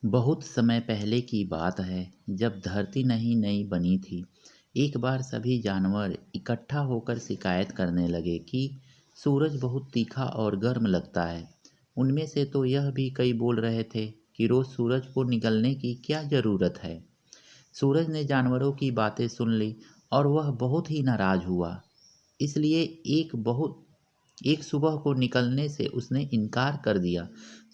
बहुत समय पहले की बात है जब धरती नई नई बनी थी। एक बार सभी जानवर इकट्ठा होकर शिकायत करने लगे कि सूरज बहुत तीखा और गर्म लगता है। उनमें से तो यह भी कई बोल रहे थे कि रोज सूरज को निकलने की क्या जरूरत है। सूरज ने जानवरों की बातें सुन ली और वह बहुत ही नाराज हुआ। इसलिए एक सुबह को निकलने से उसने इनकार कर दिया।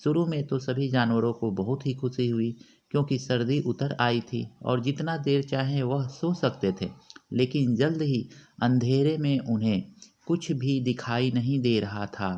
शुरू में तो सभी जानवरों को बहुत ही खुशी हुई, क्योंकि सर्दी उतर आई थी और जितना देर चाहे वह सो सकते थे। लेकिन जल्द ही अंधेरे में उन्हें कुछ भी दिखाई नहीं दे रहा था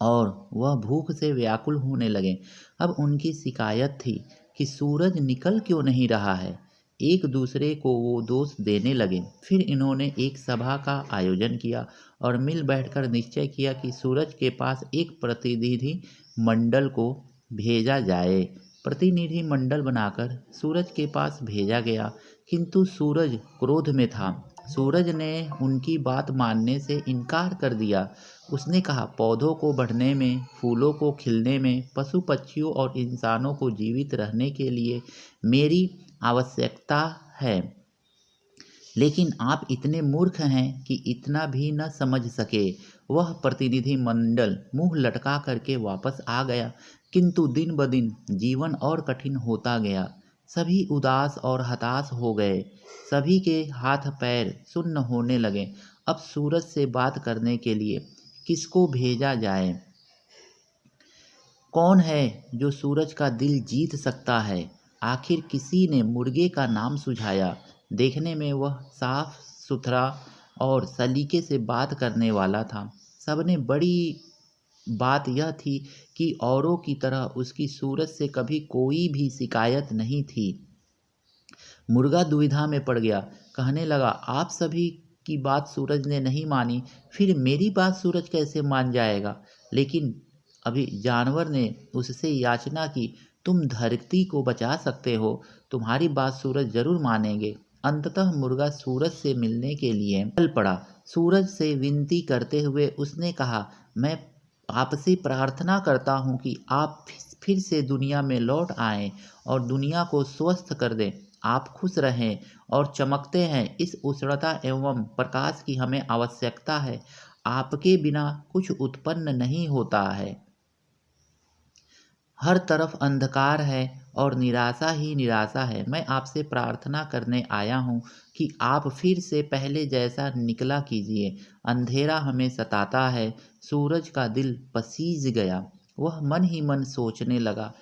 और वह भूख से व्याकुल होने लगे। अब उनकी शिकायत थी कि सूरज निकल क्यों नहीं रहा है। एक दूसरे को वो दोष देने लगे। फिर इन्होंने एक सभा का आयोजन किया और मिल बैठकर निश्चय किया कि सूरज के पास एक प्रतिनिधि मंडल को भेजा जाए। प्रतिनिधि मंडल बनाकर सूरज के पास भेजा गया, किंतु सूरज क्रोध में था। सूरज ने उनकी बात मानने से इनकार कर दिया। उसने कहा, पौधों को बढ़ने में, फूलों को खिलने में, पशु पक्षियों और इंसानों को जीवित रहने के लिए मेरी आवश्यकता है। लेकिन आप इतने मूर्ख हैं कि इतना भी न समझ सके। वह प्रतिनिधि मंडल मुंह लटका करके वापस आ गया। किंतु दिन ब दिन जीवन और कठिन होता गया। सभी उदास और हताश हो गए। सभी के हाथ पैर सुन्न होने लगे। अब सूरज से बात करने के लिए किसको भेजा जाए? कौन है जो सूरज का दिल जीत सकता है? आखिर किसी ने मुर्गे का नाम सुझाया। देखने में वह साफ सुथरा और सलीके से बात करने वाला था। सबने बड़ी बात यह थी कि औरों की तरह उसकी सूरज से कभी कोई भी शिकायत नहीं थी। मुर्गा दुविधा में पड़ गया। कहने लगा, आप सभी की बात सूरज ने नहीं मानी, फिर मेरी बात सूरज कैसे मान जाएगा? लेकिन अभी जानवर ने उससे याचना की, तुम धरती को बचा सकते हो, तुम्हारी बात सूरज जरूर मानेंगे। अंततः मुर्गा सूरज से मिलने के लिए चल पड़ा। सूरज से विनती करते हुए उसने कहा, मैं आपसे प्रार्थना करता हूँ कि आप फिर से दुनिया में लौट आएं और दुनिया को स्वस्थ कर दें। आप खुश रहें और चमकते हैं। इस उष्णता एवं प्रकाश की हमें आवश्यकता है। आपके बिना कुछ उत्पन्न नहीं होता है। हर तरफ अंधकार है और निराशा ही निराशा है। मैं आपसे प्रार्थना करने आया हूँ कि आप फिर से पहले जैसा निकला कीजिए। अंधेरा हमें सताता है। सूरज का दिल पसीज गया। वह मन ही मन सोचने लगा,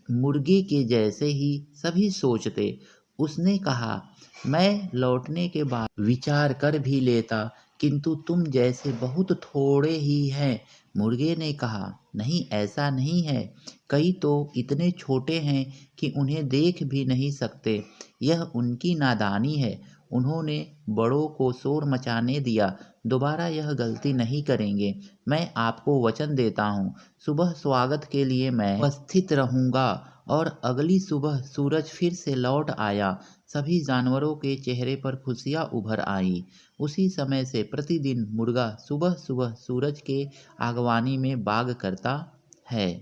मुर्गे के जैसे ही सभी सोचते। उसने कहा, मैं लौटने के बाद विचार कर भी लेता, किंतु तुम जैसे बहुत थोड़े ही हैं। मुर्गे ने कहा, नहीं, ऐसा नहीं है। कई तो इतने छोटे हैं कि उन्हें देख भी नहीं सकते। यह उनकी नादानी है। उन्होंने बड़ों को शोर मचाने दिया। दोबारा यह गलती नहीं करेंगे। मैं आपको वचन देता हूँ, सुबह स्वागत के लिए मैं उपस्थित रहूंगा। और अगली सुबह सूरज फिर से लौट आया। सभी जानवरों के चेहरे पर खुशियां उभर आईं। उसी समय से प्रतिदिन मुर्गा सुबह सुबह सूरज के आगवानी में बाग करता है।